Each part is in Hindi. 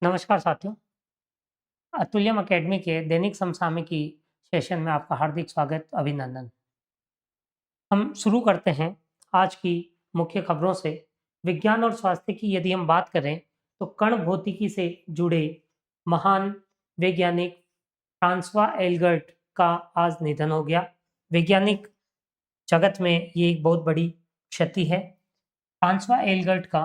नमस्कार साथियों, अतुल्यम अकेडमी के दैनिक समसामयिकी सेशन में आपका हार्दिक स्वागत, अभिनंदन। हम शुरू करते हैं आज की मुख्य खबरों से। विज्ञान और स्वास्थ्य की यदि हम बात करें, तो कण भौतिकी से जुड़े महान वैज्ञानिक फ्रांसवा एल्बर्ट का आज निधन हो गया। वैज्ञानिक जगत में ये एक बहुत बड़ी क्षति है। फ्रांसवा एल्बर्ट का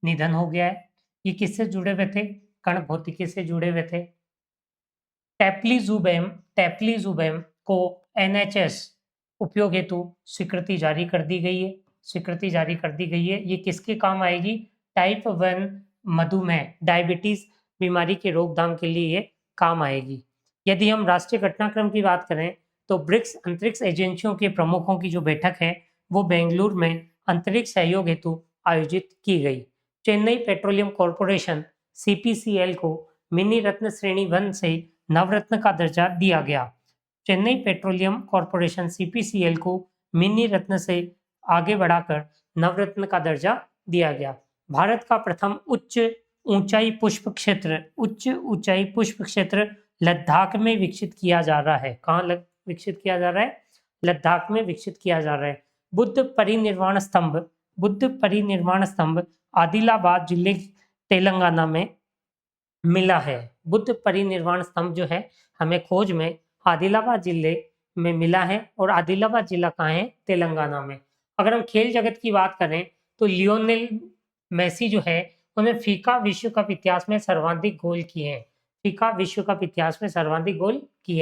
निधन हो गया है। ये किससे जुड़े हुए थे? कण भौतिकी से जुड़े हुए थे। टेप्लीजुबेम को एनएचएस उपयोग हेतु स्वीकृति जारी कर दी गई है। ये किसके काम आएगी? टाइप 1 मधुमेह डायबिटीज बीमारी के रोकथाम के लिए ये काम आएगी। यदि हम राष्ट्रीय घटनाक्रम की बात करें, तो ब्रिक्स अंतरिक्ष एजेंसियों के प्रमुखों की जो बैठक है वो बेंगलुरु में अंतरिक्ष सहयोग हेतु आयोजित की गई। चेन्नई पेट्रोलियम कॉर्पोरेशन सीपीसीएल को मिनी रत्न श्रेणी 1 से नवरत्न का दर्जा दिया गया। चेन्नई पेट्रोलियम कॉर्पोरेशन सीपीसीएल को मिनी रत्न से आगे बढ़ाकर नवरत्न का दर्जा दिया गया। भारत का प्रथम उच्च ऊंचाई पुष्प क्षेत्र लद्दाख में विकसित किया जा रहा है। कहाँ विकसित किया जा रहा है? लद्दाख में विकसित किया जा रहा है। बुद्ध परिनिर्वाण स्तंभ आदिलाबाद जिले तेलंगाना में मिला है। बुद्ध परिनिर्वाण स्तंभ जो है हमें खोज में आदिलाबाद जिले में मिला है, और आदिलाबाद जिला कहाँ है? तेलंगाना में। अगर हम खेल जगत की बात करें, तो लियोनेल मेसी जो है उन्हें फीफा विश्व कप इतिहास में सर्वाधिक गोल किए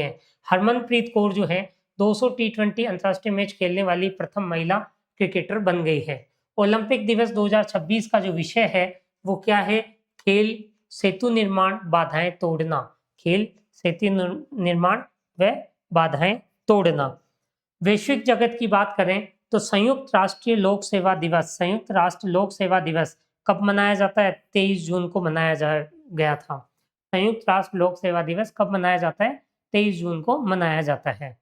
हैं। हरमनप्रीत कौर जो है 200 टी20 अंतर्राष्ट्रीय मैच खेलने वाली प्रथम महिला क्रिकेटर बन गई है। ओलंपिक दिवस 2026 का जो विषय है वो क्या है? खेल, सेतु निर्माण, बाधाएं तोड़ना। खेल, सेतु निर्माण व बाधाएं तोड़ना। वैश्विक जगत की बात करें, तो संयुक्त राष्ट्र लोक सेवा दिवस कब मनाया जाता है? 23 जून को मनाया गया था। संयुक्त राष्ट्र लोक सेवा दिवस कब मनाया जाता है? 23 जून को मनाया जाता है।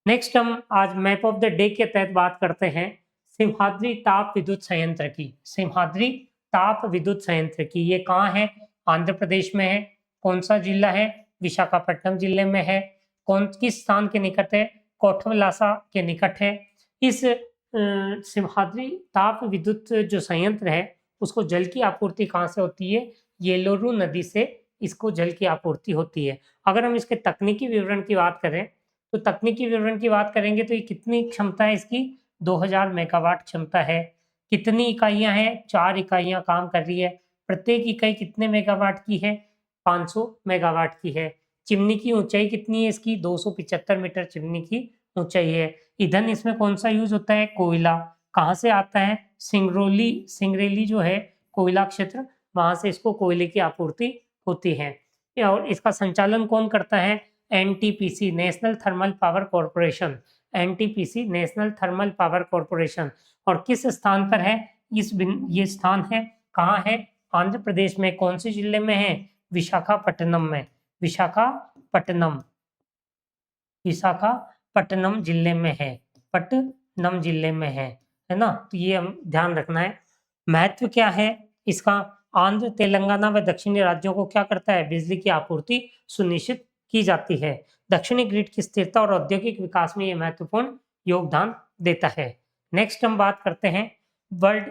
नेक्स्ट हम आज मैप ऑफ द डे के तहत बात करते हैं सिमहाद्री ताप विद्युत संयंत्र की। ये कहाँ है? आंध्र प्रदेश में है। कौन सा जिला है? विशाखापट्टनम जिले में है। किस स्थान के निकट है? कोठवलासा के निकट है। इस सिमहाद्री ताप विद्युत जो संयंत्र है उसको जल की आपूर्ति कहाँ से होती है? येलोरू नदी से इसको जल की आपूर्ति होती है। अगर हम इसके तकनीकी विवरण की बात करें, तो तो ये कितनी क्षमता है इसकी? 2000 मेगावाट क्षमता है। कितनी इकाइयां हैं? 4 इकाइयां काम कर रही है। प्रत्येक इकाई कितने मेगावाट की है? 500 मेगावाट की है। चिमनी की ऊंचाई कितनी है इसकी? 275 मीटर चिमनी की ऊंचाई है। ईंधन इसमें कौन सा यूज होता है? कोयला। कहाँ से आता है? सिंगरेली जो है कोयला क्षेत्र, वहां से इसको कोयले की आपूर्ति होती है। और इसका संचालन कौन करता है? NTPC, national thermal power corporation. और किस स्थान पर है? ये स्थान है कहाँ है? आंध्र प्रदेश में। कौन से जिले में है? विशाखापट्टनम में। विशाखापट्टनम जिले में है ना? तो ये हम ध्यान रखना है। महत्व क्या है इसका? आंध्र, तेलंगाना व दक्षिणी राज्यों को क्या करता है? बिजली की आपूर्ति सुनिश्चित की जाती है। दक्षिणी ग्रिड की स्थिरता और औद्योगिक विकास में यह महत्वपूर्ण योगदान देता है। नेक्स्ट हम बात करते हैं वर्ल्ड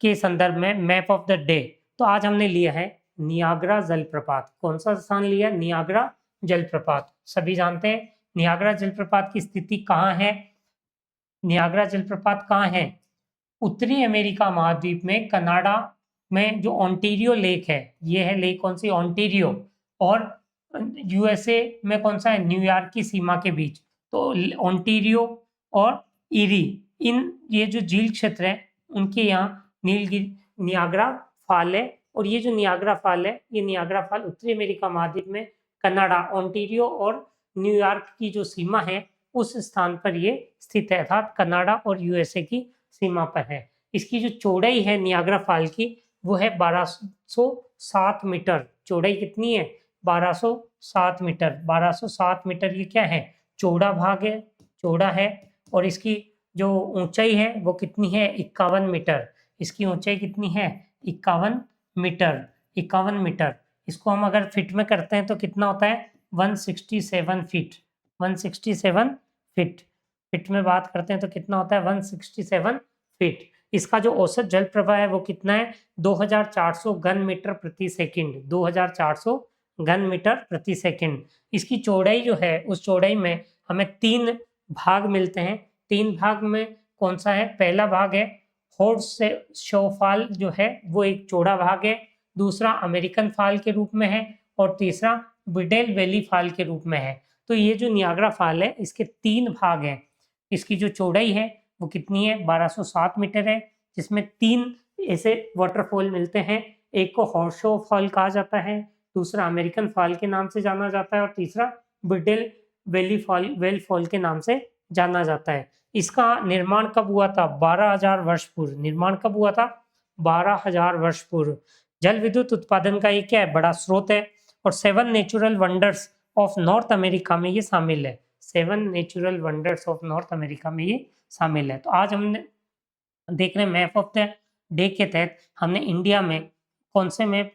के संदर्भ में मैप ऑफ द डे। तो आज हमने लिया है नियाग्रा जलप्रपात। कौन सा स्थान लिया? नियाग्रा जलप्रपात। सभी जानते हैं नियाग्रा जलप्रपात की स्थिति कहाँ है? नियाग्रा जलप्रपात कहाँ है? उत्तरी अमेरिका महाद्वीप में कनाडा में जो ओंटारियो लेक है, ये है लेक कौन सी? ओंटारियो। और यूएसए में कौन सा है? न्यूयॉर्क की सीमा के बीच। तो ओंटारियो और ईरी, ये जो झील क्षेत्र है उनके यहाँ नियाग्रा फॉल है। और ये जो नियाग्रा फॉल है, ये नियाग्रा फॉल उत्तरी अमेरिका महाद्वीप में कनाडा, ओंटारियो और न्यूयॉर्क की जो सीमा है उस स्थान पर ये स्थित है, अर्थात कनाडा और यूएसए की सीमा पर है। इसकी जो चौड़ाई है नियाग्रा फॉल की वो है 1207 मीटर। चौड़ाई कितनी है? 1207 मीटर। ये क्या है? चौड़ा है। और इसकी जो ऊंचाई है वो कितनी है? 51 मीटर। इसकी ऊंचाई कितनी है? 51 मीटर। इसको हम अगर फीट में करते हैं तो कितना होता है 167 फीट। 167 फीट फीट में बात करते हैं तो कितना होता है 167 फीट। इसका जो औसत जल प्रवाह है वो कितना है 2400 घन मीटर प्रति सेकंड। 2400 घन मीटर प्रति सेकंड। इसकी चौड़ाई जो है उस चौड़ाई में हमें 3 भाग मिलते हैं। 3 भाग में कौन सा है? पहला भाग है हॉर्स शो फाल जो है वो एक चौड़ा भाग है, दूसरा अमेरिकन फाल के रूप में है और तीसरा बिडेल वैली फाल के रूप में है। तो ये जो नियाग्रा फाल है इसके 3 भाग हैं। इसकी जो चौड़ाई है वो कितनी है 1207 मीटर है, जिसमें 3 ऐसे वाटरफॉल मिलते हैं। एक को हॉर्स शो फॉल कहा जाता है, दूसरा अमेरिकन फॉल के नाम से जाना जाता है और तीसरा बिडेल वैली फॉल वेल फॉल के नाम से जाना जाता है। इसका निर्माण कब हुआ था? 12,000 वर्ष पूर्व। निर्माण कब हुआ था? 12,000 वर्ष पूर्व। जल विद्युत उत्पादन का ये क्या है? बड़ा स्रोत है और 7 natural wonders of north America में ये शामिल है। 7 natural wonders of north America में ये शामिल है। तो आज हमने देख रहे हैं मैप ऑफ द डे के तहत हमने इंडिया में कौन से मैप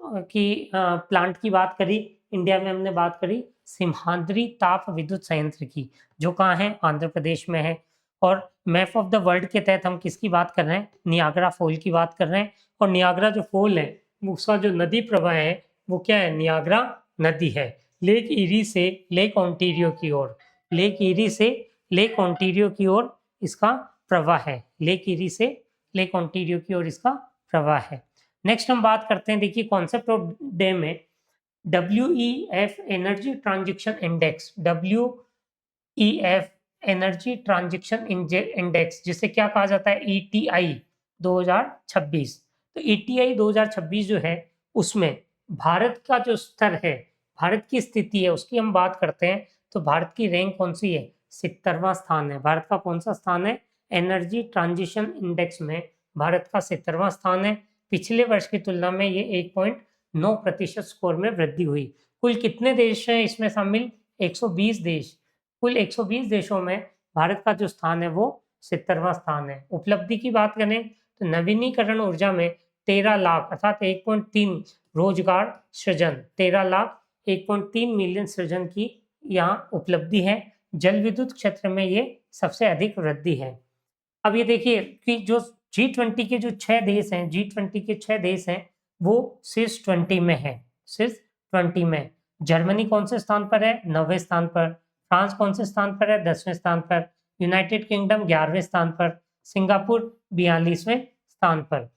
की प्लांट की बात करी। इंडिया में हमने बात करी सिम्हाद्री ताप विद्युत संयंत्र की, जो कहाँ है? आंध्र प्रदेश में है। और मैप ऑफ द वर्ल्ड के तहत हम किसकी बात कर रहे हैं? नियाग्रा फॉल की बात कर रहे हैं। और नियाग्रा जो फॉल है उसका जो नदी प्रवाह है वो क्या है? नियाग्रा नदी है। लेक इरी से लेक ओंटारियो की ओर, लेक इरी से लेक ओंटारियो की ओर इसका प्रवाह है। लेक इरी से लेक ओंटारियो की ओर इसका प्रवाह है। नेक्स्ट हम बात करते हैं, देखिए कॉन्सेप्ट ऑफ डे में WEF energy transition index, WEF energy transition index जिसे क्या कहा जाता है? ETI 2026। तो ETI 2026 जो है उसमें भारत का जो स्तर है, भारत की स्थिति है उसकी हम बात करते हैं। तो भारत की रैंक कौन सी है? 70वां स्थान है। भारत का कौन सा स्थान है? एनर्जी ट्रांजिशन इंडेक्स में भारत का 70वां स्थान है। पिछले वर्ष की तुलना में ये 1.9% स्कोर में वृद्धि हुई। कुल कितने देश हैं इसमें शामिल? 120 देश। कुल 120 देशों में भारत का जो स्थान है वो 70वां स्थान है। उपलब्धि की बात करें तो नवीनीकरण ऊर्जा में 13 लाख अर्थात 1.3 रोजगार सृजन, 13 लाख 1.3 मिलियन सृजन की यहाँ उपलब्धि है। जल विद्युत क्षेत्र में ये सबसे अधिक वृद्धि है। अब ये देखिए कि जो G20 के जो 6 देश हैं, G20 के 6 देश हैं वो शीर्ष 20 में है। शीर्ष 20 में जर्मनी कौन से स्थान पर है? 9वें स्थान पर। फ्रांस कौन से स्थान पर है? 10वें स्थान पर। यूनाइटेड किंगडम 11वें स्थान पर। सिंगापुर 42वें स्थान पर।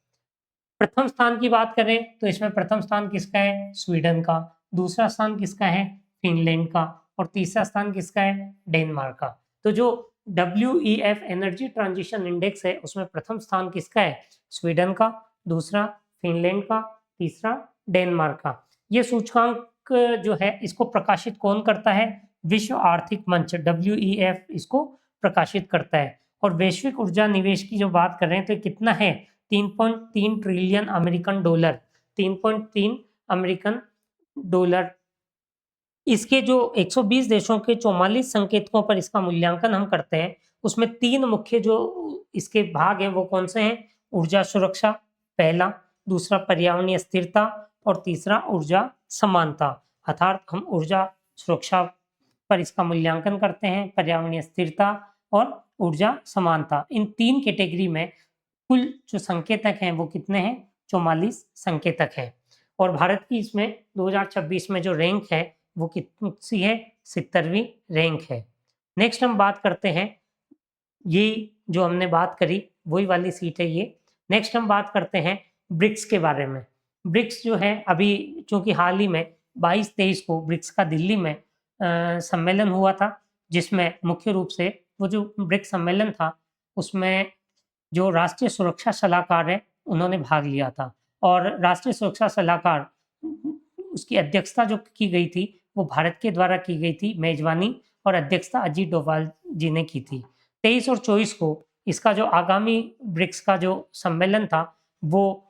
प्रथम स्थान की बात करें तो इसमें प्रथम स्थान किसका है? स्वीडन का। दूसरा स्थान किसका है? फिनलैंड का। और तीसरा स्थान किसका है? डेनमार्क का। तो जो WEF एनर्जी ट्रांजिशन इंडेक्स है उसमें प्रथम स्थान किसका है? स्वीडन का, दूसरा फिनलैंड का, तीसरा डेनमार्क का। ये सूचकांक जो है इसको प्रकाशित कौन करता है? विश्व आर्थिक मंच WEF इसको प्रकाशित करता है। और वैश्विक ऊर्जा निवेश की जो बात कर रहे हैं तो कितना है? 3.3 trillion American dollar. 3.3 American dollar. इसके जो 120 देशों के 44 संकेतकों पर इसका मूल्यांकन हम करते हैं उसमें 3 मुख्य जो इसके भाग हैं वो कौन से हैं? ऊर्जा सुरक्षा पहला, दूसरा पर्यावरणीय स्थिरता और तीसरा ऊर्जा समानता। अर्थात हम ऊर्जा सुरक्षा पर इसका मूल्यांकन करते हैं, पर्यावरणीय स्थिरता और ऊर्जा समानता। इन 3 कैटेगरी में कुल जो संकेतक हैं वो कितने हैं? 44 संकेतक हैं। और भारत की इसमें 2026 में जो रैंक है वो कितनी सी है? 70वीं रैंक है। नेक्स्ट हम बात करते हैं, ये जो हमने बात करी वही वाली सीट है ये। नेक्स्ट हम बात करते हैं ब्रिक्स के बारे में। ब्रिक्स जो है अभी चूंकि हाल ही में 22-23 को ब्रिक्स का दिल्ली में सम्मेलन हुआ था, जिसमें मुख्य रूप से वो जो ब्रिक्स सम्मेलन था उसमें जो राष्ट्रीय सुरक्षा सलाहकार है उन्होंने भाग लिया था। और राष्ट्रीय सुरक्षा सलाहकार उसकी अध्यक्षता जो की गई थी वो भारत के द्वारा की गई थी। मेजबानी और अध्यक्षता अजीत डोभाल जी ने की थी। 23 और 24 को इसका जो आगामी ब्रिक्स का जो सम्मेलन था वो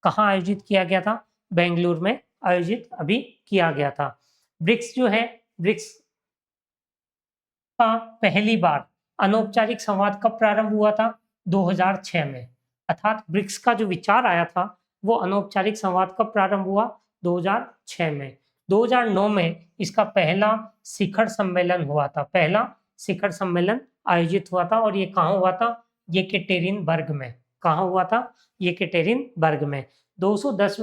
कहाँ आयोजित किया गया था? बेंगलुरु में आयोजित अभी किया गया था। ब्रिक्स जो है, ब्रिक्स का पहली बार अनौपचारिक संवाद कब प्रारंभ हुआ था? 2006 में। अर्थात ब्रिक्स का जो विचार आया था वो अनौपचारिक संवाद कब प्रारंभ हुआ? 2006 में। 2009 में इसका पहला शिखर सम्मेलन हुआ था, पहला शिखर सम्मेलन आयोजित हुआ था और ये कहाँ हुआ था? येकेटेरिनबर्ग में। कहाँ हुआ था? येकेटेरिनबर्ग में। 2010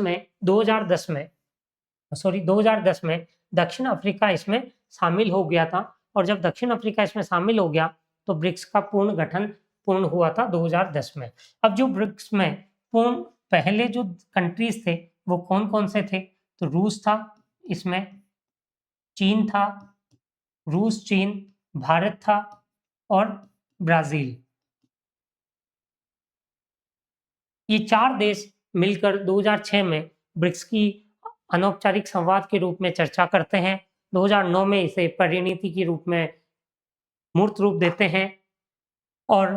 में दक्षिण अफ्रीका इसमें शामिल हो गया था और जब दक्षिण अफ्रीका इसमें शामिल हो गया तो ब्रिक्स का पूर्ण गठन पूर्ण हुआ था 2010 में। अब जो ब्रिक्स में पूर्ण पहले जो कंट्रीज थे वो कौन-कौन से थे? तो रूस था इसमें, चीन था, रूस, चीन, भारत था और ब्राजील। ये 4 देश मिलकर 2006 में ब्रिक्स की अनौपचारिक संवाद के रूप में चर्चा करते हैं। 2009 में इसे परिणति के रूप में मूर्त रूप देते हैं और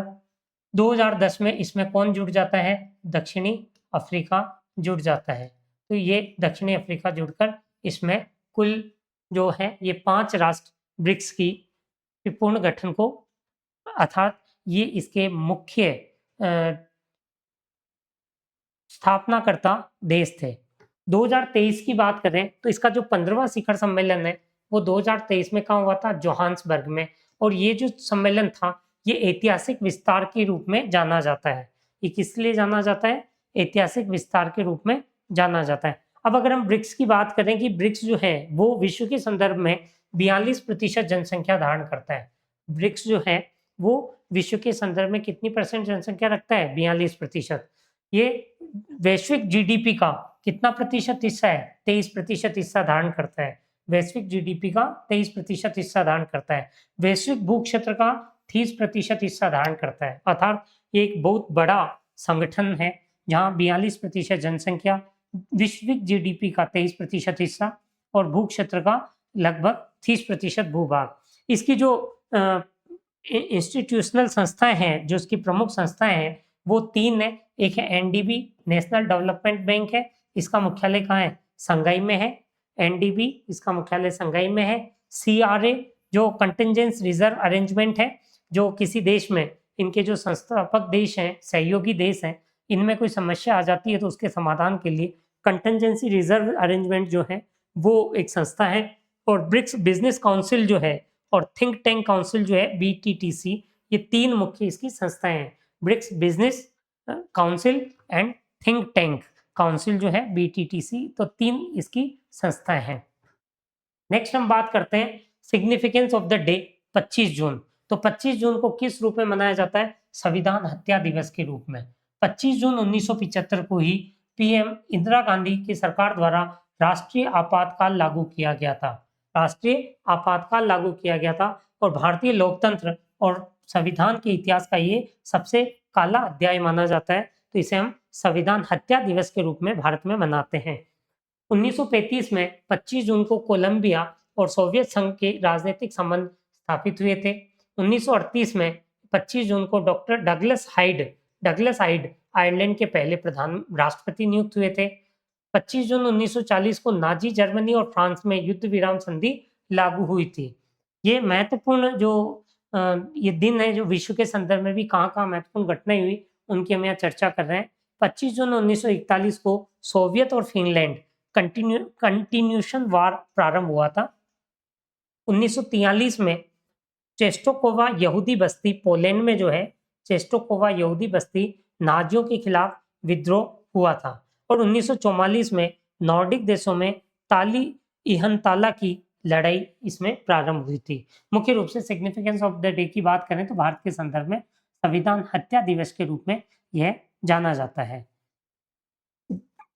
2010 में इसमें कौन जुड़ जाता है? दक्षिणी अफ्रीका जुड़ जाता है। तो ये दक्षिणी अफ्रीका जुड़कर इसमें कुल जो है ये 5 राष्ट्र ब्रिक्स की पूर्ण गठन को अर्थात ये इसके मुख्य स्थापनाकर्ता देश थे। 2023 की बात करें तो इसका जो 15वां शिखर सम्मेलन है वो 2023 में कहाँ हुआ था? जोहान्सबर्ग में। और ये जो सम्मेलन था ये ऐतिहासिक विस्तार के रूप में जाना जाता है। ये किस लिए जाना जाता है? ऐतिहासिक विस्तार के रूप में जाना जाता है। अब अगर हम ब्रिक्स की बात करें कि ब्रिक्स जो है वो विश्व के संदर्भ में 42% जनसंख्या धारण करता है। ब्रिक्स जो है वो विश्व के संदर्भ में कितनी परसेंट जनसंख्या रखता है? 42%। ये वैश्विक जीडीपी का कितना प्रतिशत हिस्सा है? 23% हिस्सा धारण करता है। वैश्विक जीडीपी का 23% हिस्सा धारण करता है। वैश्विक भू क्षेत्र का 30% हिस्सा धारण करता है। अर्थात ये एक बहुत बड़ा संगठन है जहाँ 42% जनसंख्या, वैश्विक जीडीपी का 23% हिस्सा और भू क्षेत्र का लगभग 30% भूभाग। इसकी जो इंस्टीट्यूशनल संस्थाएं हैं, जो इसकी प्रमुख संस्थाएं हैं वो 3 है। एक है एनडीबी, नेशनल डेवलपमेंट बैंक है, इसका मुख्यालय कहाँ है? संघाई में है। एनडीबी इसका मुख्यालय संघाई में है। सीआरए जो कंटिजेंस रिजर्व अरेंजमेंट है, जो किसी देश में इनके जो संस्थापक देश हैं, सहयोगी देश हैं, इनमें कोई समस्या आ जाती है तो उसके समाधान के लिए कंटिजेंसी रिजर्व अरेंजमेंट जो है वो एक संस्था है। और ब्रिक्स बिजनेस काउंसिल जो है और थिंक टैंक काउंसिल जो है बीटीटीसी, ये 3 मुख्य इसकी संस्थाएं हैं। BRICS business council and think tank council जो है बीटीटीसी, तो 3 इसकी संस्थाएं हैं। नेक्स्ट हम बात करते हैं सिग्निफिकेंस ऑफ द डे 25 जून। तो 25 जून को किस रूप में मनाया जाता है? संविधान हत्या दिवस के रूप में। 25 जून 1975 को ही पीएम इंदिरा गांधी की सरकार द्वारा राष्ट्रीय आपातकाल लागू किया गया था। राष्ट्रीय आपातकाल लागू किया गया था और भारतीय लोकतंत्र और संविधान के इतिहास का ये सबसे काला अध्याय माना जाता है। तो इसे हम संविधान हत्या दिवस के रूप में भारत में मनाते हैं। 1935 में 25 जून को कोलंबिया और सोवियत संघ के राजनीतिक संबंध स्थापित हुए थे। 1938 में 25 जून को डॉक्टर डगलस हाइड आयरलैंड के पहले प्रधान राष्ट्रपति नियुक्त हुए थे। 25 जून 1940 को नाजी जर्मनी और फ्रांस में युद्ध विराम संधि लागू हुई थी। ये महत्वपूर्ण जो ये दिन है जो विश्व के संदर्भ में भी कहाँ-कहाँ महत्वपूर्ण घटनाएं हुई उनकी हम यहाँ चर्चा कर रहे हैं। 25 जून 1941 को सोवियत और फिनलैंड कंटिन्यूशन वार प्रारंभ हुआ था। 1943 में चेस्टोकोवा यहूदी बस्ती पोलैंड में जो है चेस्टोकोवा यहूदी बस्ती नाजियों के खिलाफ विद्रोह हुआ था। और 1944 में नॉर्डिक देशों में ताली इहनताला की लड़ाई इसमें प्रारंभ हुई थी। मुख्य रूप से सिग्निफिकेंस ऑफ द डे की बात करें तो भारत के संदर्भ में संविधान हत्या दिवस के रूप में यह जाना जाता है।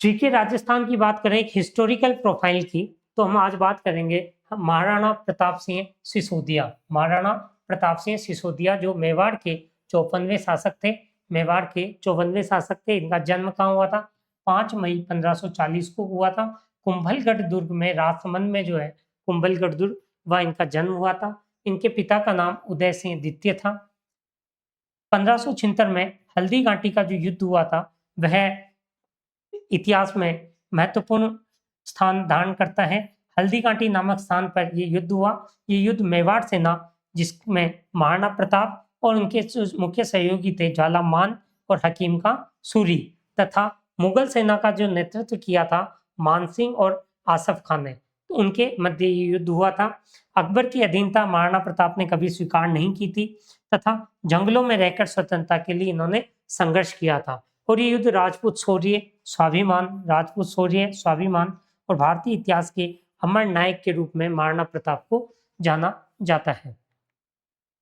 जीके राजस्थान की बात करें एक हिस्टोरिकल प्रोफाइल की, तो हम आज बात करेंगे महाराणा प्रताप सिंह सिसोदिया। महाराणा प्रताप सिंह सिसोदिया जो मेवाड़ के 54वें शासक थे। मेवाड़ के 54वें शासक थे। इनका जन्म कहाँ हुआ था? 5 मई 1540 को हुआ था। कुंभलगढ़ दुर्ग में राजसमंद में जो है कुंभलगढ़ दुर्ग वह इनका जन्म हुआ था। इनके पिता का नाम उदय सिंह द्वितीय था। 1576 में हल्दी घाटी का जो युद्ध हुआ था वह इतिहास में महत्वपूर्ण स्थान धारण करता है। हल्दी घाटी नामक स्थान पर ये युद्ध हुआ। ये युद्ध मेवाड़ सेना जिसमें महाराणा प्रताप और उनके मुख्य सहयोगी थे ज्वालामान और हकीम का सूरी तथा मुगल सेना का जो नेतृत्व किया था मान सिंह और आसफ खान है। तो उनके मध्य ये युद्ध हुआ था। अकबर की अधीनता महाराणा प्रताप ने कभी स्वीकार नहीं की थी तथा जंगलों में रहकर स्वतंत्रता के लिए इन्होंने संघर्ष किया था। और ये युद्ध राजपूत शौर्य, स्वाभिमान और भारतीय इतिहास के अमर नायक के रूप में महाराणा प्रताप को जाना जाता है।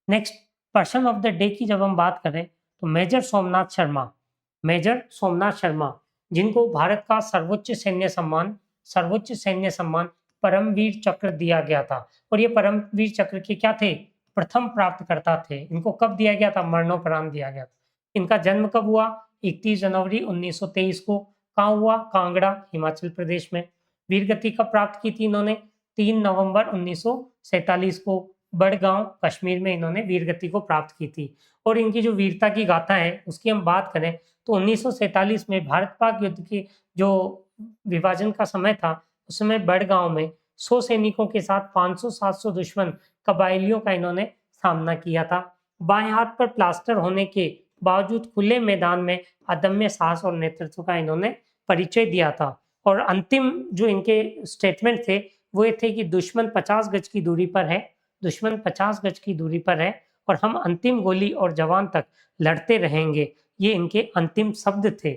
Next person of the day की जब हम बात करें तो मेजर सोमनाथ शर्मा, जिनको भारत का सर्वोच्च सैन्य सम्मान परमवीर चक्र दिया गया था। और ये परमवीर चक्र के क्या थे? प्रथम प्राप्तकर्ता थे। इनको कब दिया गया था? मरणोपरांत दिया गया था। इनका जन्म कब हुआ? 31 जनवरी 1923 को। कहाँ हुआ? कांगड़ा, हिमाचल प्रदेश में। वीरगति कब प्राप्त की थी इन्होंने? 3 नवंबर 1947 को बड़गांव, कश्मीर में इन्होंने वीरगति को प्राप्त की थी। और इनकी जो वीरता की गाथा है उसकी हम बात करें तो 1947 में भारत पाक युद्ध की जो विभाजन का समय था, उस समय बड़गांव में 100 सैनिकों के साथ 500-700 दुश्मन कबायलियों का इन्होंने सामना किया था। बाएं हाथ पर प्लास्टर होने के बावजूद खुले मैदान में अदम्य साहस और नेतृत्व का इन्होंने परिचय दिया था। और अंतिम जो इनके स्टेटमेंट थे वो ये थे कि दुश्मन 50 गज की दूरी पर है और हम अंतिम गोली और जवान तक लड़ते रहेंगे। ये इनके अंतिम शब्द थे।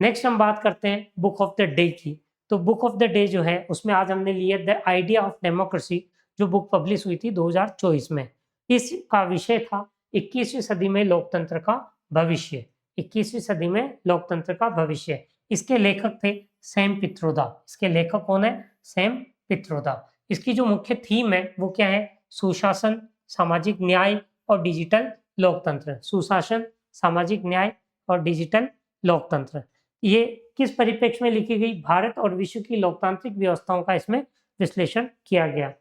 नेक्स्ट हम बात करते हैं बुक ऑफ द डे की। तो बुक ऑफ द डे जो है उसमें आज हमने लिया द आइडिया ऑफ डेमोक्रेसी, जो बुक पब्लिश हुई थी 2024 में। इसका विषय था 21वीं सदी में लोकतंत्र का भविष्य। 21वीं सदी में लोकतंत्र का भविष्य। इसके लेखक थे सैम पित्रोदा। इसके लेखक कौन है? सैम पित्रोदा। इसकी जो मुख्य थीम है वो क्या है? सुशासन, सामाजिक न्याय और डिजिटल लोकतंत्र। सुशासन, सामाजिक न्याय और डिजिटल लोकतंत्र। ये किस परिप्रेक्ष्य में लिखी गई? भारत और विश्व की लोकतांत्रिक व्यवस्थाओं का इसमें विश्लेषण किया गया।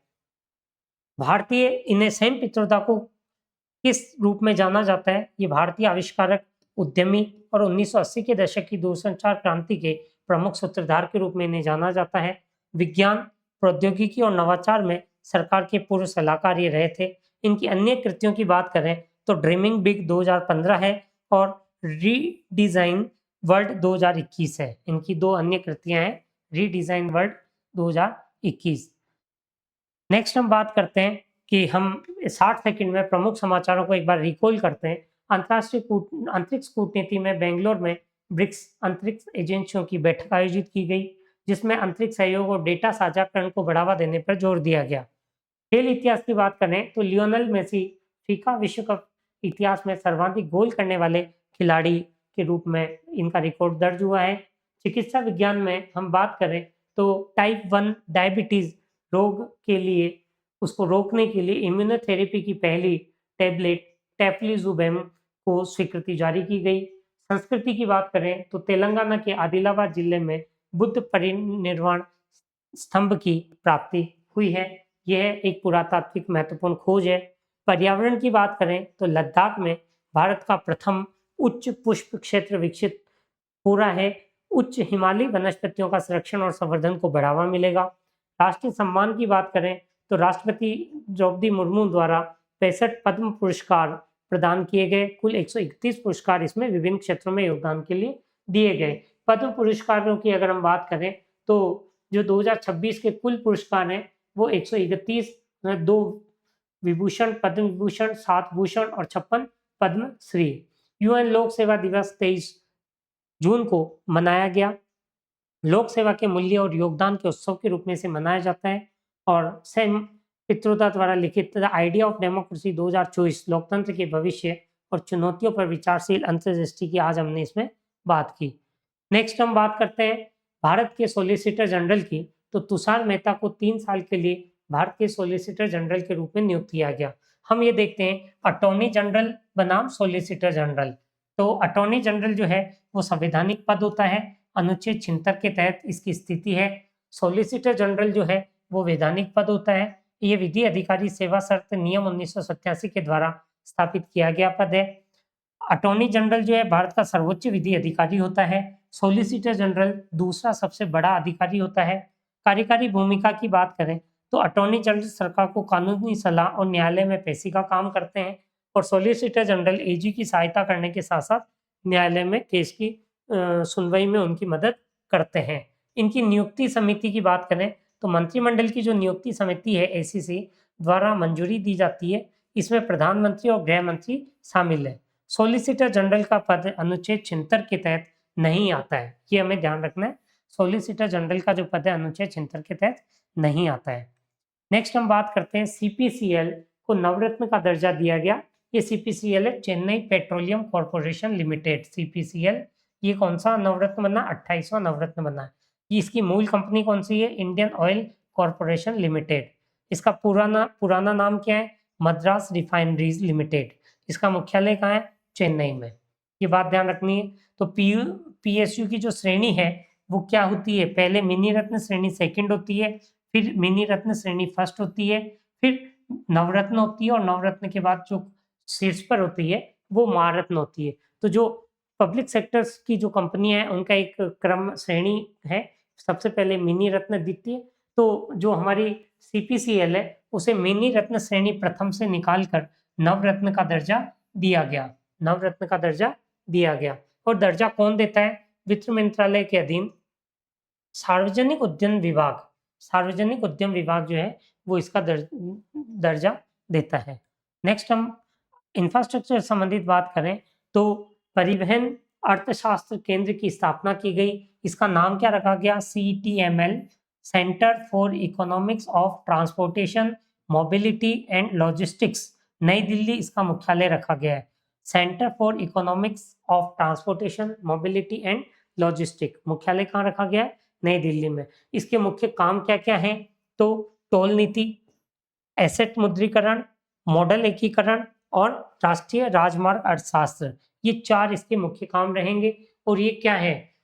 भारतीय इन्हें सैम पित्रोदा को किस रूप में जाना जाता है? ये भारतीय आविष्कारक, उद्यमी और 1980 के दशक की दूरसंचार क्रांति के प्रमुख सूत्रधार के रूप में इन्हें जाना जाता है। विज्ञान, प्रौद्योगिकी और नवाचार में सरकार के पूर्व सलाहकार ये रहे थे। इनकी अन्य कृतियों की बात करें तो ड्रीमिंग बिग 2015 है और रीडिजाइन वर्ल्ड 2021 है। इनकी दो अन्य कृतियां हैं, रीडिजाइन वर्ल्ड 2021। नेक्स्ट हम बात करते हैं कि हम 60 सेकंड में प्रमुख समाचारों को एक बार रिकॉल करते हैं। अंतर्राष्ट्रीय अंतरिक्ष कूटनीति में बेंगलोर में ब्रिक्स अंतरिक्ष एजेंसियों की बैठक आयोजित की गई, जिसमें अंतरिक्ष सहयोग और डेटा साझाकरण को बढ़ावा देने पर जोर दिया गया। खेल इतिहास की बात करें तो लियोनेल मेसी फीफा विश्व कप इतिहास में सर्वाधिक गोल करने वाले खिलाड़ी के रूप में इनका रिकॉर्ड दर्ज हुआ है। चिकित्सा विज्ञान में हम बात करें तो टाइप 1 डायबिटीज रोग के लिए उसको रोकने के लिए इम्यूनोथेरेपी की पहली टैबलेट टेफ्लिजुबेम को स्वीकृति जारी की गई। संस्कृति की बात करें तो तेलंगाना के आदिलाबाद जिले में बुद्ध परिनिर्वाण स्तंभ की प्राप्ति हुई है। यह एक पुरातात्विक महत्वपूर्ण खोज है। पर्यावरण की बात करें तो लद्दाख में भारत का प्रथम उच्च पुष्प क्षेत्र विकसित हो रहा है। उच्च हिमालयी वनस्पतियों का संरक्षण और संवर्धन को बढ़ावा मिलेगा। राष्ट्रीय सम्मान की बात करें तो राष्ट्रपति द्रौपदी मुर्मू द्वारा 65 पद्म पुरस्कार प्रदान किए गए। कुल 131 पुरस्कार इसमें विभिन्न क्षेत्रों में योगदान के लिए दिए गए। पद्म पुरस्कारों की अगर हम बात करें तो जो 2026 के कुल पुरस्कार हैं वो 131, 2 विभूषण, पद्म विभूषण, 7 भूषण और 56 पद्म श्री। यूएन लोक सेवा दिवस 23 जून को मनाया गया। लोक सेवा के मूल्य और योगदान के उत्सव के रूप में इसे मनाया जाता है। और सैम पित्रोदा द्वारा लिखित द आइडिया ऑफ डेमोक्रेसी 2024 लोकतंत्र के भविष्य और चुनौतियों पर विचारशील अंतर्दृष्टि की आज हमने इसमें बात की। नेक्स्ट हम बात करते हैं भारत के सॉलिसिटर जनरल की। तो तुषार मेहता को 3 साल के लिए भारत के सॉलिसिटर जनरल के रूप में नियुक्त किया गया। हम ये देखते हैं अटॉर्नी जनरल बनाम सॉलिसिटर जनरल। तो अटॉर्नी जनरल जो है वो संवैधानिक पद होता है, अनुच्छेद 76 के तहत इसकी स्थिति है। सॉलिसिटर जनरल जो है वो वैधानिक पद होता है। ये विधि अधिकारी सेवा शर्त नियम 1987 के द्वारा स्थापित किया गया पद है। अटॉर्नी जनरल जो है भारत का सर्वोच्च विधि अधिकारी होता है। सॉलिसिटर जनरल दूसरा सबसे बड़ा अधिकारी होता है। कार्यकारी भूमिका की बात करें तो अटॉर्नी जनरल सरकार को कानूनी सलाह और न्यायालय में पेशी का काम करते हैं और सॉलिसिटर जनरल एजी की सहायता करने के साथ साथ न्यायालय में केस की सुनवाई में उनकी मदद करते हैं। इनकी नियुक्ति समिति की बात करें तो मंत्रिमंडल की जो नियुक्ति समिति है एसीसी द्वारा मंजूरी दी जाती है। इसमें प्रधानमंत्री और गृह मंत्री शामिल है। सॉलिसिटर जनरल का पद अनुच्छेद 76 के तहत नहीं आता है, ये हमें ध्यान रखना है। सॉलिसिटर जनरल का जो पद है अनुच्छेद 76 के तहत नहीं आता है। नेक्स्ट हम बात करते हैं सीपीसीएल को नवरत्न का दर्जा दिया गया। ये सीपीसीएल है Chennai petroleum corporation limited. CPCL ये कौन सा नवरत्न बना? 28वां नवरत्न बना है। ये इसकी मूल कंपनी कौन सी है? Indian oil corporation limited. इसका पुराना नाम क्या है? Madras refineries limited. इसका मुख्यालय कहाँ है? चेन्नई में। ये बात ध्यान रखनी है। तो पीएसयू की जो श्रेणी है वो क्या होती है? पहले मिनी रत्न श्रेणी सेकंड होती है, फिर मिनी रत्न श्रेणी फर्स्ट होती है, फिर नवरत्न होती है और नवरत्न के बाद जो शीर्ष पर होती है वो महारत्न होती है। तो जो पब्लिक सेक्टर्स की जो कंपनी है उनका एक क्रम श्रेणी है। सबसे पहले मिनी रत्न द्वितीय, तो जो हमारी सीपीसीएल है उसे मिनी रत्न श्रेणी प्रथम से निकालकर नवरत्न का दर्जा दिया गया। नवरत्न का दर्जा दिया गया। और दर्जा कौन देता है? वित्त मंत्रालय के अधीन सार्वजनिक उद्यम विभाग, सार्वजनिक उद्यम विभाग जो है वो इसका दर्जा देता है। नेक्स्ट हम इंफ्रास्ट्रक्चर संबंधित बात करें तो परिवहन अर्थशास्त्र केंद्र की स्थापना की गई। इसका नाम क्या रखा गया? CTML, centre for economics of transportation mobility and logistics, New Delhi इसका मुख्यालय रखा गया है। Centre for economics of transportation mobility and logistic, मुख्यालय कहाँ रखा गया है? नई दिल्ली में। इसके मुख्य काम क्या क्या हैं? तो टोल नीति, एसेट मुद्रीकरण, मॉडल एकीकरण और राष्ट्रीय राजमार्ग अर्थशास्त्र, ये 4 इसके मुख्य काम रहेंगे। और ये क्या है?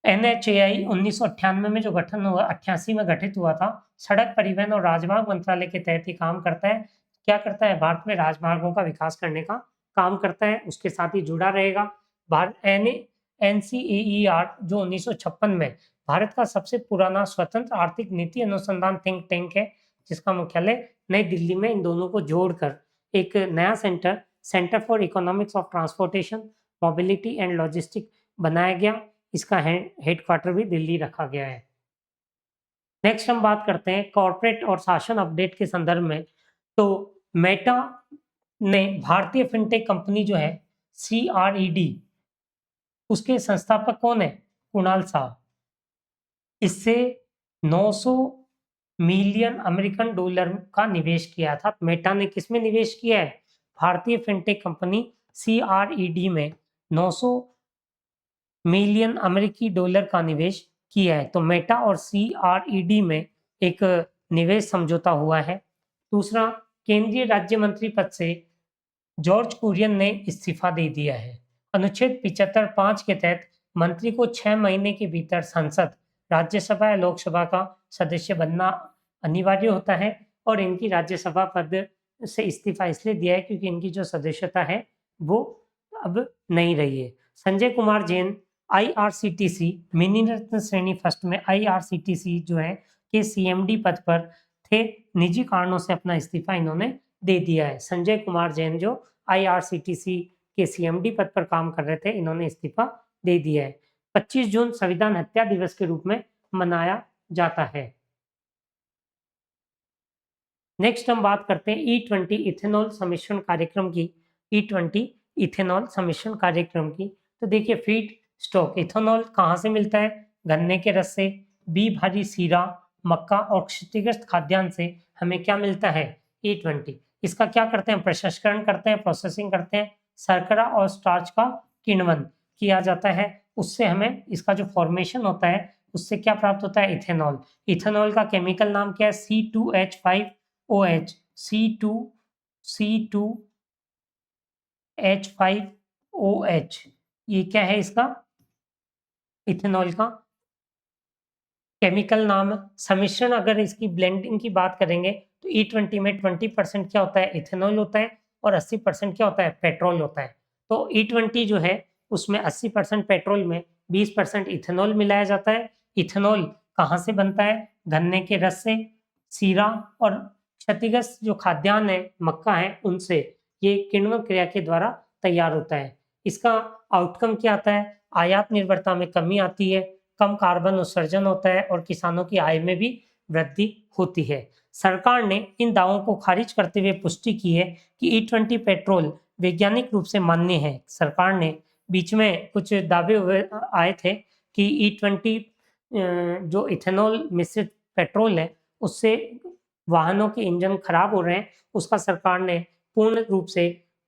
एनएचएआई 1998 में जो गठन हुआ, 88 में गठित हुआ था, सड़क परिवहन और राजमार्ग मंत्रालय के तहत ही काम करता है। क्या करता है? भारत में राजमार्गों का विकास करने का काम करता है, उसके साथ ही जुड़ा रहेगा। एनसीएईआर जो 1956 में भारत का सबसे पुराना स्वतंत्र आर्थिक नीति अनुसंधान थिंक टैंक है, जिसका मुख्यालय नई दिल्ली में, इन दोनों को जोड़कर एक नया centre for economics of transportation mobility and logistic बनाया गया। इसका हेडक्वार्टर भी दिल्ली रखा गया है। नेक्स्ट हम बात करते हैं कॉर्पोरेट और शासन अपडेट के संदर्भ में। तो मेटा ने भारतीय फिनटेक कंपनी जो है CRED, उसके संस्थापक कौन है? कुणाल शाह। इससे 900 मिलियन अमेरिकन डॉलर का निवेश किया था। मेटा ने किस में निवेश किया है? भारतीय फिनटेक कंपनी CRED में 900 मिलियन अमेरिकी डॉलर का निवेश किया है। तो मेटा और CRED में एक निवेश समझौता हुआ है। दूसरा, केंद्रीय राज्य मंत्री पद से जॉर्ज कुरियन ने इस्तीफा दे दिया है। अनुच्छेद 75(5) के तहत मंत्री को 6 महीने के भीतर संसद, राज्यसभा या लोकसभा का सदस्य बनना अनिवार्य होता है। और इनकी राज्यसभा पद से इस्तीफा इसलिए दिया है क्योंकि इनकी जो सदस्यता है वो अब नहीं रही है। संजय कुमार जैन IRCTC मिनी रत्न श्रेणी फर्स्ट में IRCTC जो है के CMD पद पर थे, निजी कारणों से अपना इस्तीफा इन्होंने दे दिया है। संजय कुमार जैन जो IRCTC के CMD पद पर काम कर रहे थे, इन्होंने इस्तीफा दे दिया है। 25 जून संविधान हत्या दिवस के रूप में मनाया जाता है। नेक्स्ट हम बात करते हैं E20 इथेनॉल सम्मिश्रण कार्यक्रम की। E20 इथेनॉल सम्मिश्रण कार्यक्रम की। तो देखिए, फीड स्टॉक इथेनॉल कहाँ से मिलता है? गन्ने के रस से। बी भारी सीरा, मक्का और क्षतिग्रस्त खाद्यान्न से हमें क्या मिलता है? E20। इसका क्या करते हैं? प्रसंस्करण करते हैं, प्रोसेसिंग करते हैं। शर्करा और स्टार्च का किण्वन किया जाता है, उससे हमें इसका जो फॉर्मेशन होता है उससे क्या प्राप्त होता है? इथेनॉल। इथेनॉल का केमिकल नाम क्या है? C2H5OH। C2H5OH, ये क्या है इसका? इथेनॉल का केमिकल नाम है। सम्मिश्रण, अगर इसकी ब्लेंडिंग की बात करेंगे तो E20 में 20% क्या होता है? इथेनॉल होता है और 80% क्या होता है? पेट्रोल होता है। तो E20 जो है उसमें 80% पेट्रोल में 20% इथेनॉल मिलाया जाता है। इथेनॉल कहाँ से बनता है? गन्ने के रस से, सीरा और क्षतिग्रस्त जो खाद्यान्न है, मक्का है, उनसे ये किण्वन क्रिया के द्वारा तैयार होता है। इसका आउटकम क्या आता है? आयात निर्भरता में कमी आती है, कम कार्बन उत्सर्जन होता है और किसानों की आय में भी वृद्धि होती है। सरकार ने इन दावों को खारिज करते हुए पुष्टि की है कि E20 पेट्रोल वैज्ञानिक रूप से मान्य है। सरकार ने बीच में कुछ दावे हुए आए थे कि E20 जो इथेनॉल मिश्रित पेट्रोल है, उससे वाहनों के इंजन खराब हो रहे हैं। उसका सरकार ने पूर्ण रूप से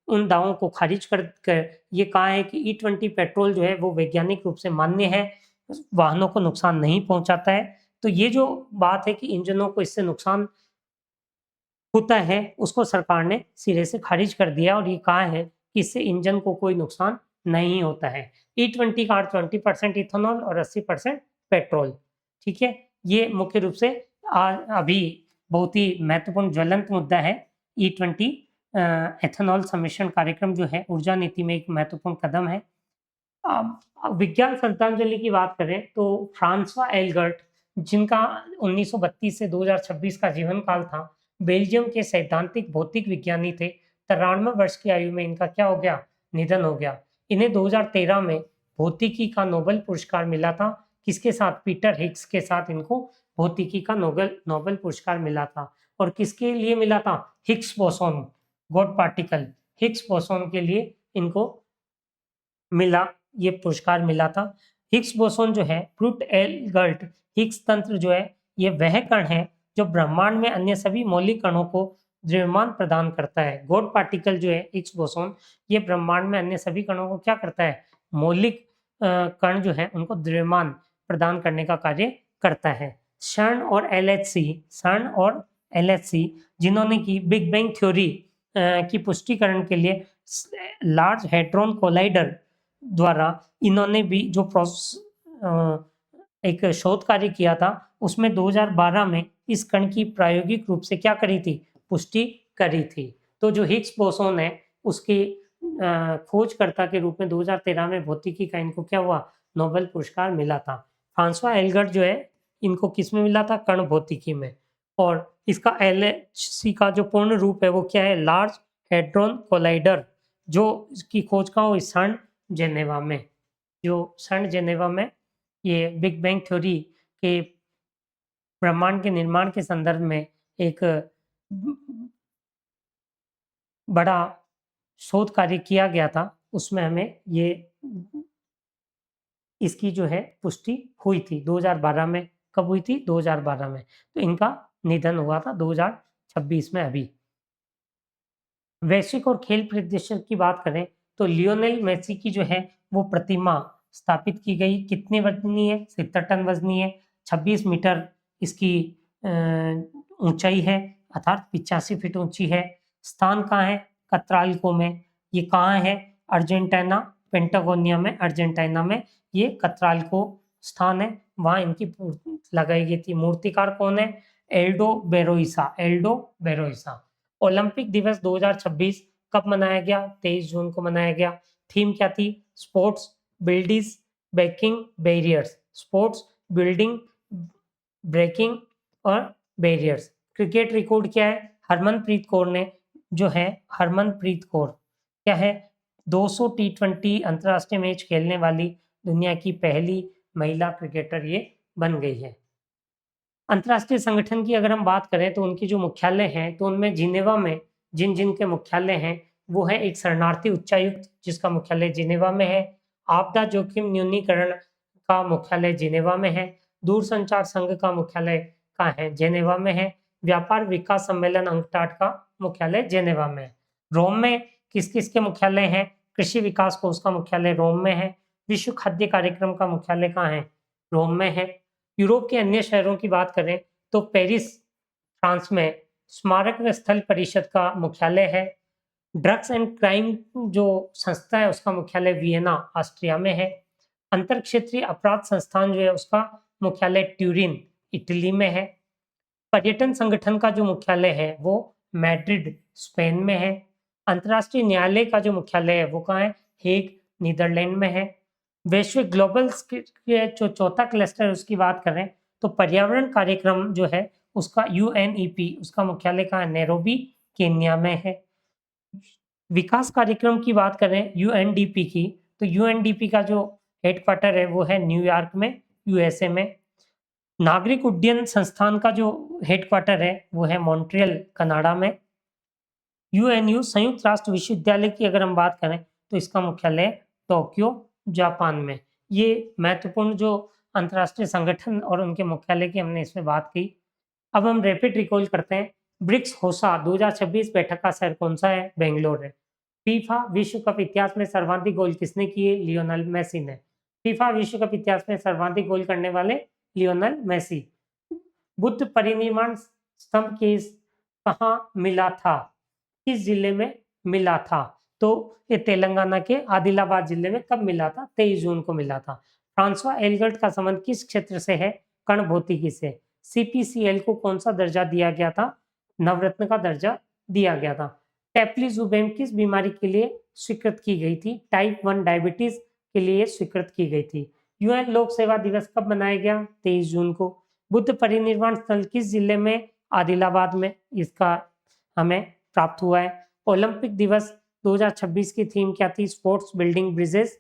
उन दावों को खारिज कर ये कहा है कि E20 पेट्रोल जो है वो वैज्ञानिक रूप से मान्य है, वाहनों को नुकसान नहीं पहुंचाता है। तो ये जो बात है कि इंजनों को इससे नुकसान होता है, उसको सरकार ने सिरे से खारिज कर दिया और ये कहा है कि इससे इंजन को कोई नुकसान नहीं होता है। E20 का 20% इथेनॉल और 80% पेट्रोल। ठीक है, ये मुख्य रूप से अभी बहुत ही महत्वपूर्ण ज्वलंत मुद्दा है। E20 एथेनॉल सम्मिश्रण कार्यक्रम जो है ऊर्जा नीति में एक महत्वपूर्ण कदम है। विज्ञान श्रद्धांजलि की बात करें तो फ्रांसवा एल्बर्ट, जिनका 1932 से 2026 का जीवन काल था, बेल्जियम के सैद्धांतिक भौतिक विज्ञानी थे। 93 वर्ष की आयु में इनका क्या हो गया? निधन हो गया। इन्हें 2013 में भौतिकी का नोबेल पुरस्कार मिला था। किसके साथ? पीटर हिग्स के साथ इनको भौतिकी का नोबेल पुरस्कार मिला था। और किसके लिए मिला था? Higgs boson, God particle, Higgs boson के लिए इनको मिला, ये पुरस्कार मिला था। हिग्स बोसोन जो है, प्रूट एल्बर्ट हिग्स तंत्र जो है, ये वह कण है जो ब्रह्मांड में अन्य सभी मौलिक कणों को द्रव्यमान प्रदान करता है। गॉड पार्टिकल जो है हिग्स बोसोन, ये ब्रह्मांड में अन्य सभी कणों को क्या करता है? मौलिक कण जो है उनको द्रव्यमान प्रदान करने का कार्य करता है। CERN और LHC, CERN और LHC जिन्होंने की बिग बैंग थ्योरी की पुष्टिकरण के लिए लार्ज हेड्रोन कोलाइडर द्वारा इन्होंने भी जो एक शोध कार्य किया था, उसमें 2012 में इस कण की प्रायोगिक रूप से क्या करी थी? पुष्टि करी थी। तो जो हिग्स बोसोन है, उसके खोजकर्ता के रूप में 2013 में भौतिकी का इनको क्या हुआ? नोबेल पुरस्कार मिला था। फ्रांसवा एल्बर्ट जो है, इनको किस में मिला था? कण भौतिकी में। और इसका LHC का जो पूर्ण रूप है वो क्या है? लार्ज हेड्रोन कोलाइडर, जो इसकी खोज कहाँ हुई? CERN जेनेवा में। जो CERN जेनेवा में ये बिग बैंग थ्योरी के ब्रह्मांड के निर्माण के संदर्भ में एक बड़ा शोध कार्य किया गया था, उसमें हमें ये इसकी जो है पुष्टि हुई थी 2012 में। कब हुई थी? 2012 में। तो इनका निधन हुआ था 2026 में अभी। वैश्विक और खेल परिदृश्य की बात करें तो लियोनेल मेसी की जो है वो प्रतिमा स्थापित की गई। कितने वजनी है? 70 टन वजनी है। 26 मीटर इसकी ऊंचाई है, अर्थात 85 फीट ऊंची है। स्थान कहाँ है? कत्रालको में। ये कहाँ है? अर्जेंटीना, पेंटागोनिया में, अर्जेंटीना में ये कत्रालको स्थान है। वहाँ इनकी लगाई गई थी। मूर्तिकार कौन है? Aldo Beroiza, Aldo Beroiza. Olympic दिवस 2026 कब मनाया गया? 23 जून को मनाया गया। थीम क्या थी? Sports building breaking barriers, sports building breaking और बैरियर्स। क्रिकेट रिकॉर्ड क्या है? हरमनप्रीत कौर ने जो है, हरमनप्रीत कौर क्या है? 200 T20 अंतरराष्ट्रीय मैच खेलने वाली दुनिया की पहली महिला क्रिकेटर ये बन गई है। अंतर्राष्ट्रीय संगठन की अगर हम बात करें तो उनकी जो मुख्यालय हैं, तो उनमें जिनेवा में जिन के मुख्यालय हैं वो है एक शरणार्थी उच्चायुक्त जिसका मुख्यालय जिनेवा में है। आपदा जोखिम न्यूनीकरण का मुख्यालय जिनेवा में है। दूरसंचार संघ का मुख्यालय कहाँ है? जेनेवा में है। व्यापार विकास सम्मेलन अंकटाड का मुख्यालय जेनेवा में है। रोम में किस किस के मुख्यालय हैं? कृषि विकास कोष का मुख्यालय रोम में है। विश्व खाद्य कार्यक्रम का मुख्यालय कहाँ है? रोम में है। यूरोप के अन्य शहरों की बात करें तो पेरिस फ्रांस में स्मारक स्थल परिषद का मुख्यालय है। ड्रग्स एंड क्राइम जो संस्था है उसका मुख्यालय वियना ऑस्ट्रिया में है। अंतर क्षेत्रीय अपराध संस्थान जो है उसका मुख्यालय ट्यूरिन इटली में है। पर्यटन संगठन का जो मुख्यालय है वो मैड्रिड स्पेन में है। अंतर्राष्ट्रीय न्यायालय का जो मुख्यालय है वो कहाँ है? हेग नीदरलैंड में है। वैश्विक ग्लोबल के जो चौथा क्लस्टर है उसकी बात करें तो पर्यावरण कार्यक्रम जो है उसका UNEP, उसका मुख्यालय कहाँ है? नैरोबी केन्या में है। विकास कार्यक्रम की बात करें UNDP की, तो UNDP का जो हेडक्वार्टर है वो है न्यूयॉर्क में। यूएसए में। नागरिक उड्डयन संस्थान का जो हेडक्वार्टर है वो है मॉन्ट्रियल कनाडा में। यूएनयू संयुक्त राष्ट्र विश्वविद्यालय की अगर हम बात करें तो इसका मुख्यालय टोक्यो जापान में। ये महत्वपूर्ण जो अंतर्राष्ट्रीय संगठन और उनके मुख्यालय की हमने इसमें बात की। अब हम रैपिड रिकॉल करते हैं। ब्रिक्स होसा 2026 बैठक का शहर कौन सा है? बेंगलोर है। फीफा विश्व कप इतिहास में सर्वाधिक गोल किसने किए? लियोनेल मेसी ने। फीफा विश्व कप इतिहास में सर्वाधिक गोल करने वाले लियोनेल मेसी। बुद्ध परिनिर्वाण स्तंभ कहाँ मिला था? किस जिले में मिला था? तो ये तेलंगाना के आदिलाबाद जिले में कब मिला था? 23 जून को मिला था। फ्रांसवा एलगर्ट का संबंध किस क्षेत्र से है? कण भौतिकी से। सीपीसीएल को कौन सा दर्जा दिया गया था? नवरत्न का दर्जा दिया गया था। टेप्लीजुमेब किस बीमारी के लिए स्वीकृत की गई थी? टाइप 1 डायबिटीज के लिए स्वीकृत की गई थी। यूएन लोक सेवा दिवस कब मनाया गया? 23 जून को। बुद्ध परिनिर्वाण स्थल किस जिले में? आदिलाबाद में इसका हमें प्राप्त हुआ है। ओलंपिक दिवस 2026 की थीम क्या थी? Sports building bridges.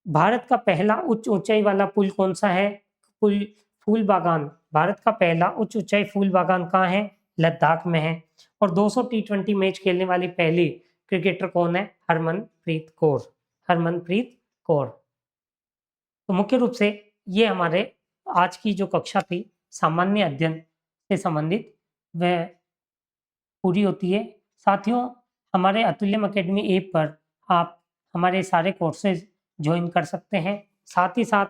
भारत का पहला उच्च ऊंचाई वाला पुल कौन सा है? पुल फूल बागान। भारत का पहला उच्च ऊंचाई फूल बागान कहाँ है? लद्दाख में है। और 200 टी20 मैच खेलने वाली पहली क्रिकेटर कौन है? हरमनप्रीत कौर। हरमनप्रीत कौर। तो मुख्य रूप से ये हमारे आज की जो कक्षा थी सामान्य अध्ययन से संबंधित वह पूरी होती है। साथियों, हमारे अतुल्यम अकेडमी ऐप पर आप हमारे सारे कोर्सेज ज्वाइन कर सकते हैं। साथ ही साथ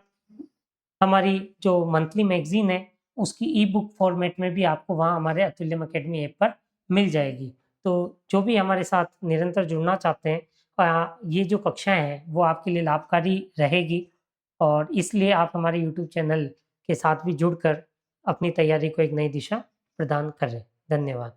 हमारी जो मंथली मैगजीन है उसकी ई बुक फॉर्मेट में भी आपको वहाँ हमारे अतुल्यम अकेडमी ऐप पर मिल जाएगी। तो जो भी हमारे साथ निरंतर जुड़ना चाहते हैं ये जो कक्षाएं हैं वो आपके लिए लाभकारी रहेगी और इसलिए आप हमारे यूट्यूब चैनल के साथ भी जुड़कर अपनी तैयारी को एक नई दिशा प्रदान करें। धन्यवाद।